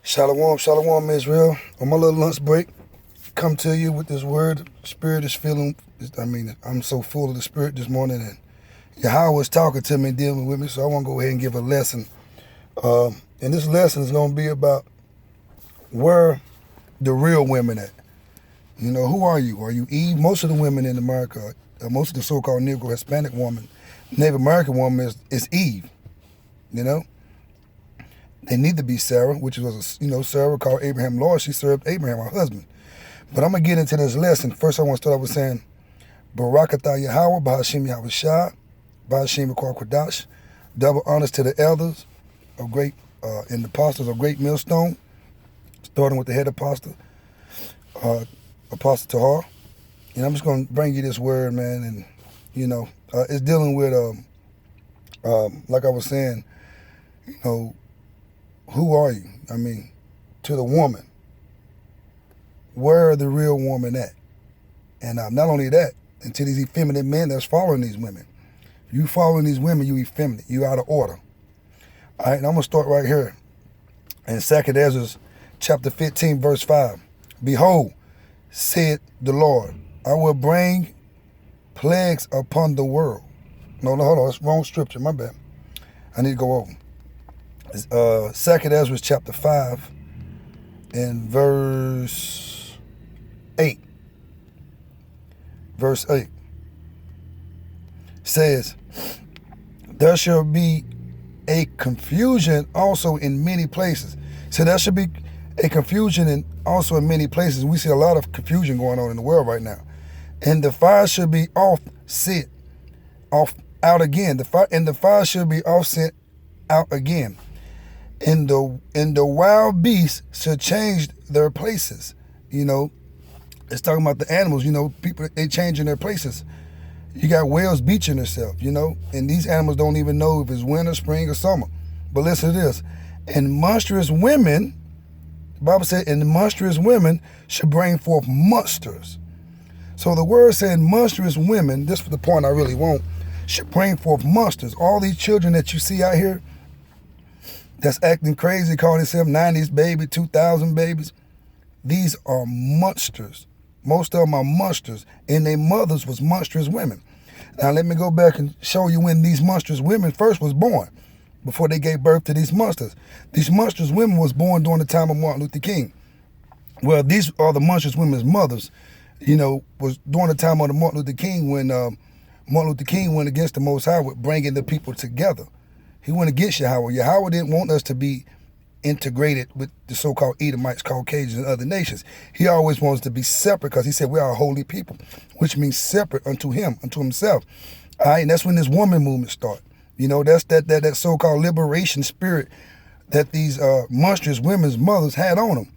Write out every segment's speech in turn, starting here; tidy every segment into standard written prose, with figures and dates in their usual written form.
Shalom, shalom, Israel. On my little lunch break, come to you with this word. Spirit is feeling, I'm so full of the Spirit this morning, and Yahweh was talking to me, dealing with me, so I want to go ahead and give a lesson. And this lesson is going to be about where the real women at. You know, who are you? Are you Eve? Most of the women in America, most of the so-called Negro, Hispanic woman, Native American woman is Eve, you know? They need to be Sarah, which was, Sarah called Abraham Lord. She served Abraham, her husband. But I'm going to get into this lesson. First, I want to start off with saying, Barak atah Yahweh, Bahashim Yahweh Shah, Bahashim Akar Kwadash. Double honors to the elders of great, and the apostles of great millstone, starting with the head apostle, Apostle Tahar. And I'm just going to bring you this word, man. And, it's dealing with, like I was saying, who are you? To the woman, where are the real woman at? And not only that, and to these effeminate men that's following these women. You following these women, you effeminate. You out of order. All right, and I'm going to start right here. In 2nd Ezra, chapter 15, verse 5. Behold, said the Lord, I will bring plagues upon the world. No, hold on, that's wrong scripture, my bad. I need to go over. 2nd Ezra chapter 5 and verse 8. Verse 8 says, there shall be a confusion also in many places. So there should be a confusion also in many places. We see a lot of confusion going on in the world right now. And the fire should be out again. The fire should be offset out again. And the wild beasts should change their places. It's talking about the animals, people, they changing their places. You got whales beaching themselves, and these animals don't even know if it's winter, spring, or summer. But listen to this. And monstrous women, the Bible said, and monstrous women should bring forth monsters. So the word said monstrous women, this is the point I really want, should bring forth monsters. All these children that you see out here, that's acting crazy, calling themselves 90s baby, 2000 babies. These are monsters. Most of them are monsters. And their mothers was monstrous women. Now let me go back and show you when these monstrous women first was born, before they gave birth to these monsters. These monstrous women was born during the time of Martin Luther King. Well, these are the monstrous women's mothers, was during the time of the Martin Luther King, when Martin Luther King went against the Most High with bringing the people together. He went against Yahweh. Yahweh didn't want us to be integrated with the so-called Edomites, Caucasians, and other nations. He always wants us to be separate, because he said we are a holy people, which means separate unto him, unto himself. All right, and that's when this woman movement started. That's that so-called liberation spirit that these monstrous women's mothers had on them.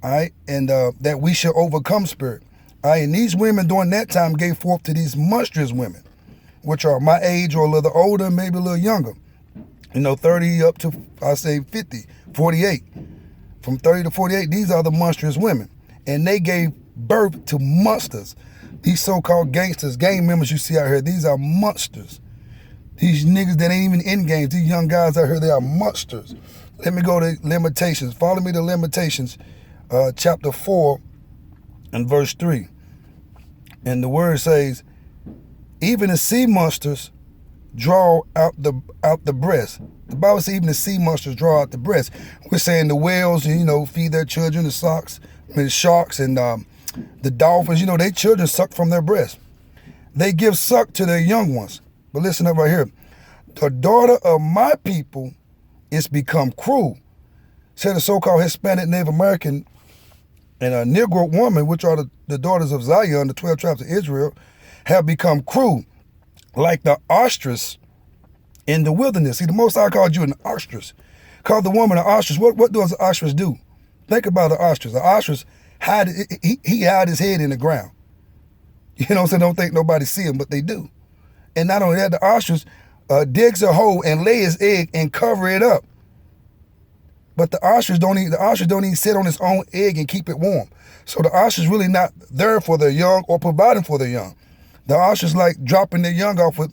All right, and that we should overcome spirit. All right, and these women during that time gave forth to these monstrous women, which are my age or a little older, maybe a little younger. 30 up to, I say 50, 48. From 30 to 48, these are the monstrous women. And they gave birth to monsters. These so-called gangsters, gang members you see out here, these are monsters. These niggas that ain't even in games, these young guys out here, they are monsters. Let me go to Limitations. Follow me to Limitations, chapter 4 and verse 3. And the word says, even the sea monsters draw out the breast. The Bible says even the sea monsters draw out the breast. We're saying the whales, feed their children, the sharks and the dolphins, their children suck from their breast. They give suck to their young ones. But listen up right here. The daughter of my people is become cruel. Said the so-called Hispanic, Native American, and a Negro woman, which are the daughters of Zion, the 12 tribes of Israel, have become cruel, like the ostrich in the wilderness. See, the Most High called you an ostrich. Called the woman an ostrich. What does an ostrich do? Think about the ostrich. The ostrich he hide his head in the ground. So don't think nobody see him, but they do. And not only that, the ostrich digs a hole and lay his egg and cover it up. But the ostrich don't even sit on its own egg and keep it warm. So the ostrich really not there for their young or providing for their young. The ostrich like dropping their young off with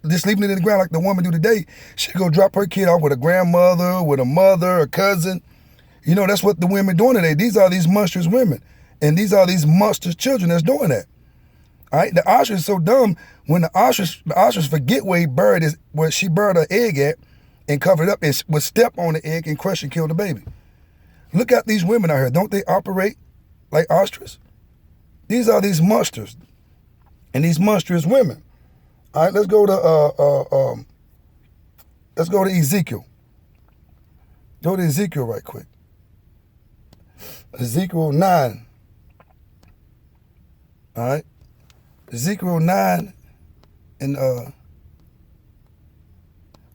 just leaving it in the ground like the woman do today. She go drop her kid off with a grandmother, with a mother, a cousin. You know, that's what the women doing today. These are these monstrous women. And these are these monstrous children that's doing that. All right, the ostrich is so dumb. When the ostrich forget where she buried her egg at and covered it up and would step on the egg and crush and kill the baby. Look at these women out here. Don't they operate like ostriches? These are these monsters and these monstrous women. All right, let's go to Ezekiel. Go to Ezekiel right quick. Ezekiel 9. All right. Ezekiel 9 and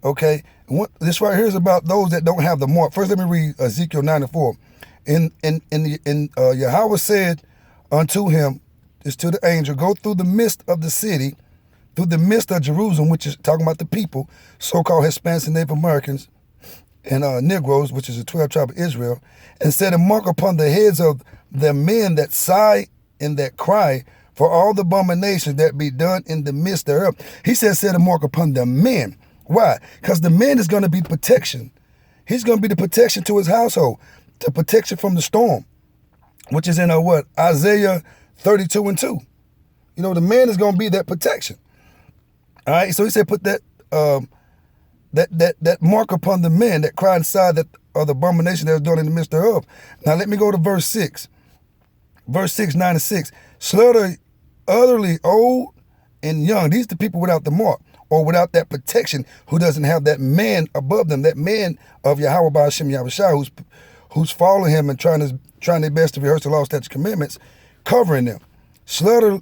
okay. This right here is about those that don't have the mark. First, let me read Ezekiel 9 and 4. Yahweh said unto him, is to the angel, go through the midst of the city, through the midst of Jerusalem, which is talking about the people, so-called Hispanics and Native Americans, and Negroes, which is the 12 tribe of Israel, and set a mark upon the heads of the men that sigh and that cry for all the abominations that be done in the midst thereof. He said, set a mark upon the men. Why? Because the man is going to be protection. He's going to be the protection to his household, the protection from the storm, which is in Isaiah 32 and 2. You know, the man is going to be that protection. All right, so he said, put that mark upon the men that cry inside that of the abomination that is done in the midst thereof. Now let me go to verse 6. Verse 6, 9 and 6. Slaughter utterly old and young. These are the people without the mark or without that protection, who doesn't have that man above them, that man of Yahweh Ba'ashem Yahushua, who's following him and trying their best to rehearse the law, statutes, commandments, covering them. Slay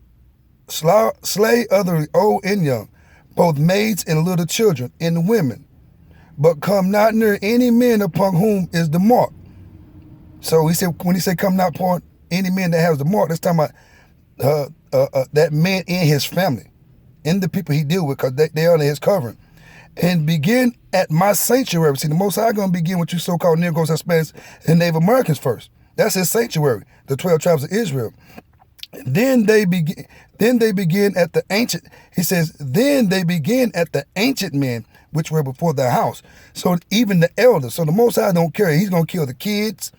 utterly old and young, both maids and little children and women, but come not near any men upon whom is the mark. So he said, when he said come not upon any man that has the mark, that's talking about that man in his family, in the people he deal with, because they are under his covering. And begin at my sanctuary. See, the Most High going to begin with you so-called Negroes, Hispanics, and Native Americans first. That's his sanctuary, the 12 tribes of Israel. Then they begin at the ancient, he says, then they begin at the ancient men which were before their house. So even the elders. So the Most High don't care. He's going to kill the kids,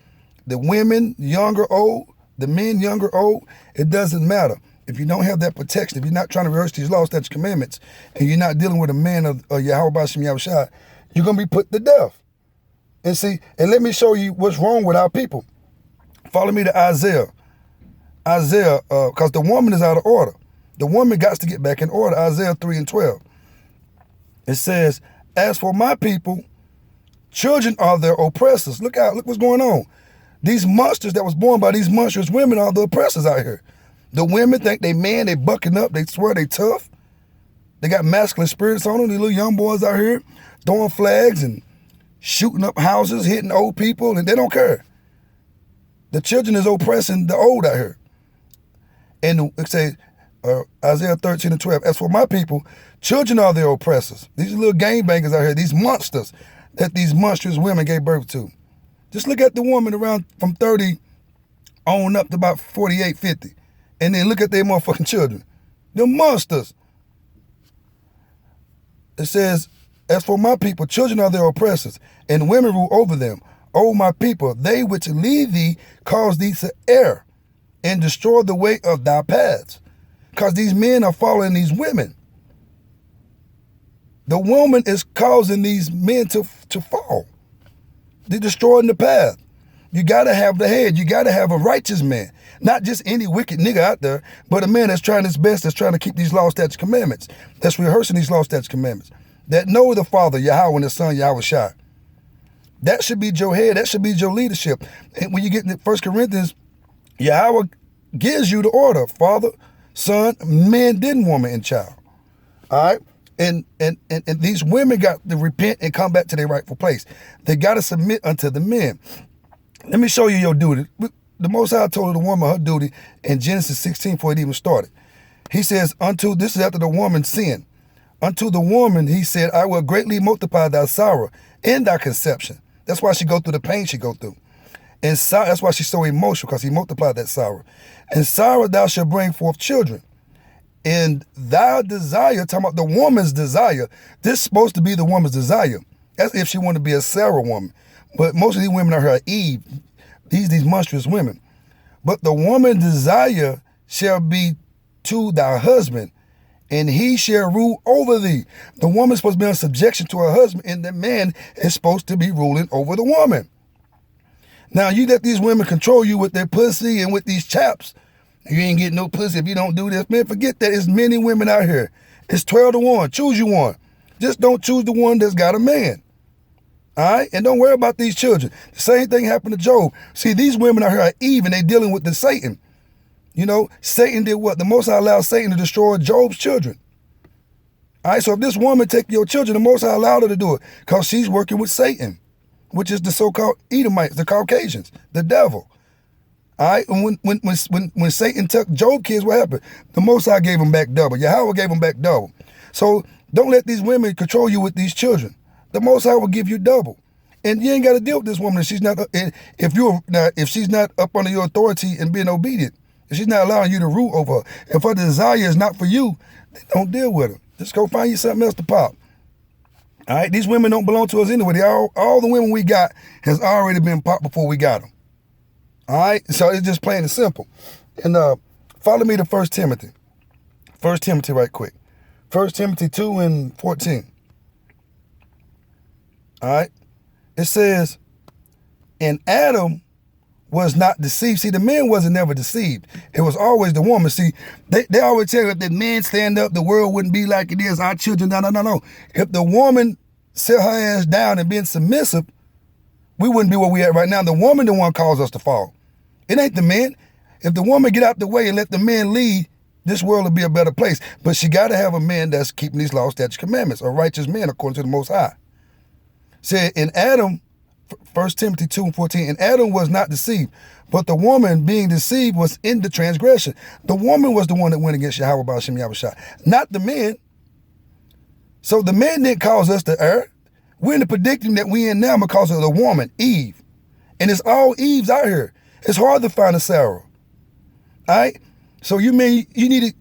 the women, young or old, the men, young or old. It doesn't matter. If you don't have that protection, if you're not trying to rehearse these laws, statutes, commandments, and you're not dealing with a man of Yahweh Ba'ashem Yahushua, you're going to be put to death. And see, and let me show you what's wrong with our people. Follow me to Isaiah. Isaiah, because the woman is out of order. The woman got to get back in order. Isaiah 3 and 12. It says, as for my people, children are their oppressors. Look out, look what's going on. These monsters that was born by these monstrous women are the oppressors out here. The women think they man, they bucking up, they swear they tough. They got masculine spirits on them. These little young boys out here throwing flags and shooting up houses, hitting old people, and they don't care. The children is oppressing the old out here. And it says, Isaiah 13 and 12, as for my people, children are their oppressors. These little gangbangers out here, these monsters that these monstrous women gave birth to. Just look at the woman around from 30 on up to about 48, 50. And then look at their motherfucking children. They're monsters. It says, as for my people, children are their oppressors, and women rule over them. O my people, they which lead thee cause thee to err, and destroy the way of thy paths. Because these men are following these women. The woman is causing these men to fall. They're destroying the path. You got to have the head. You got to have a righteous man. Not just any wicked nigga out there, but a man that's trying his best, that's trying to keep these law, statutes, commandments, that's rehearsing these law, statutes, commandments, that know the Father, Yahweh, and the Son, Yahushua. That should be your head. That should be your leadership. And when you get in 1 Corinthians, Yahweh gives you the order, Father, Son, man, then woman, and child. All right? And these women got to repent and come back to their rightful place. They got to submit unto the men. Let me show you your duty. The Most High told the woman her duty in Genesis 16 before it even started. He says, this is after the woman sinned. Unto the woman, he said, I will greatly multiply thy sorrow in thy conception. That's why she go through the pain she go through. And that's why she's so emotional, because he multiplied that sorrow. And sorrow thou shalt bring forth children. And thy desire, talking about the woman's desire, this is supposed to be the woman's desire. That's if she want to be a Sarah woman. But most of these women are her Eve, these monstrous women. But the woman's desire shall be to thy husband, and he shall rule over thee. The woman's supposed to be in subjection to her husband, and the man is supposed to be ruling over the woman. Now, you let these women control you with their pussy and with these chaps. You ain't getting no pussy if you don't do this. Man, forget that. There's many women out here. It's 12 to 1. Choose you one. Just don't choose the one that's got a man. All right? And don't worry about these children. The same thing happened to Job. See, these women out here are Eve, and they dealing with the Satan. You know, Satan did what? The Most High allowed Satan to destroy Job's children. All right? So if this woman take your children, the Most High allowed her to do it because she's working with Satan, which is the so-called Edomites, the Caucasians, the devil. All right, and when Satan took Job's kids, what happened? The Most High gave them back double. Yahweh gave them back double. So don't let these women control you with these children. The Most High will give you double, and you ain't got to deal with this woman if she's not. If she's not up under your authority and being obedient, if she's not allowing you to rule over her, if her desire is not for you, then don't deal with her. Just go find you something else to pop. All right, these women don't belong to us anyway. All the women we got has already been popped before we got them. All right, so it's just plain and simple. And follow me to 1 Timothy. 1 Timothy right quick. 1 Timothy 2 and 14. All right, it says, and Adam was not deceived. See, the man wasn't never deceived. It was always the woman. See, they always tell you if the men stand up, the world wouldn't be like it is. Our children, no. If the woman set her ass down and being submissive, we wouldn't be where we at right now. The woman the one caused us to fall. It ain't the man. If the woman get out the way and let the man lead, this world will be a better place. But she got to have a man that's keeping these laws, statutes, commandments, a righteous man according to the Most High. Said in Adam, 1 Timothy 2 and 14, and Adam was not deceived, but the woman being deceived was in the transgression. The woman was the one that went against Yahweh Ba'ashem Yahushua, not the man. So the man didn't cause us to err. We're in the predicament that we in now because of the woman, Eve. And it's all Eves out here. It's hard to find a Sarah. All right? So you need to,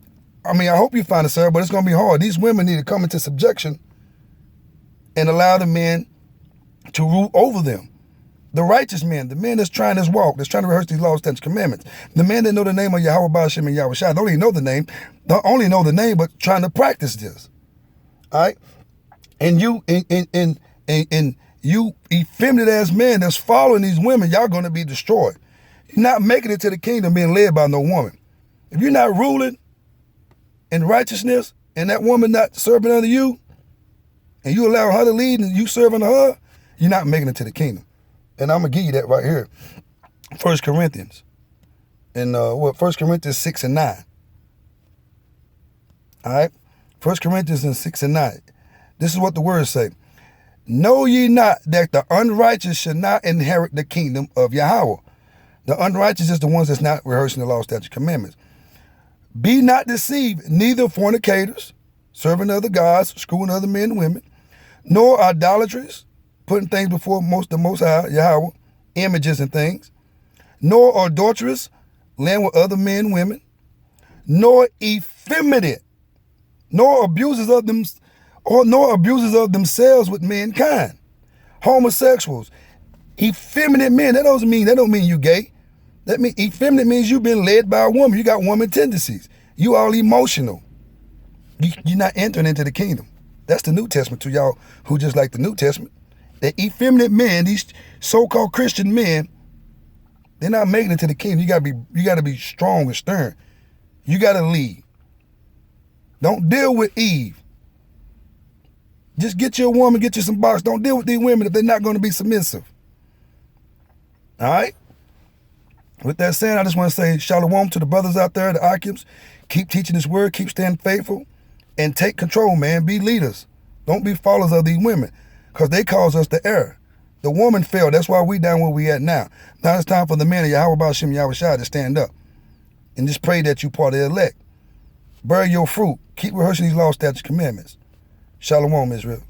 I hope you find a Sarah, but it's going to be hard. These women need to come into subjection and allow the men to rule over them. The righteous man, the man that's trying this walk, that's trying to rehearse these laws, statutes, commandments. The man that know the name of Yahweh Ba'ashem and Yahushua, don't even know the name, don't only know the name, but trying to practice this. All right? And you you effeminate ass men that's following these women, y'all gonna be destroyed. You're not making it to the kingdom being led by no woman. If you're not ruling in righteousness and that woman not serving under you, and you allow her to lead and you serving her, you're not making it to the kingdom. And I'm gonna give you that right here. 1 Corinthians. And 1 Corinthians 6 and 9. All right? 1 Corinthians 6 and 9. This is what the words say. Know ye not that the unrighteous shall not inherit the kingdom of Yahweh? The unrighteous is the ones that's not rehearsing the law, statutes, commandments. Be not deceived, neither fornicators, serving other gods, screwing other men and women, nor idolaters, putting things before the Most High, Yahweh, images and things, nor adulterers, laying with other men and women, nor effeminate, nor abusers of themselves with mankind, homosexuals, effeminate men. That don't mean you gay. That mean effeminate means you've been led by a woman. You got woman tendencies. You all emotional. You're not entering into the kingdom. That's the New Testament to y'all who just like the New Testament. The effeminate men, these so-called Christian men, they're not making it to the kingdom. You gotta be strong and stern. You gotta lead. Don't deal with Eve. Just get you a woman, get you some box. Don't deal with these women if they're not going to be submissive. All right? With that said, I just want to say shalom to the brothers out there, the Akims. Keep teaching this word, keep staying faithful, and take control, man. Be leaders. Don't be followers of these women, because they cause us to err. The woman failed. That's why we down where we at now. Now it's time for the man of Yahweh Ba'ashem Yahushua to stand up and just pray that you part of the elect. Bear your fruit. Keep rehearsing these laws, statutes, commandments. Shalom, Israel.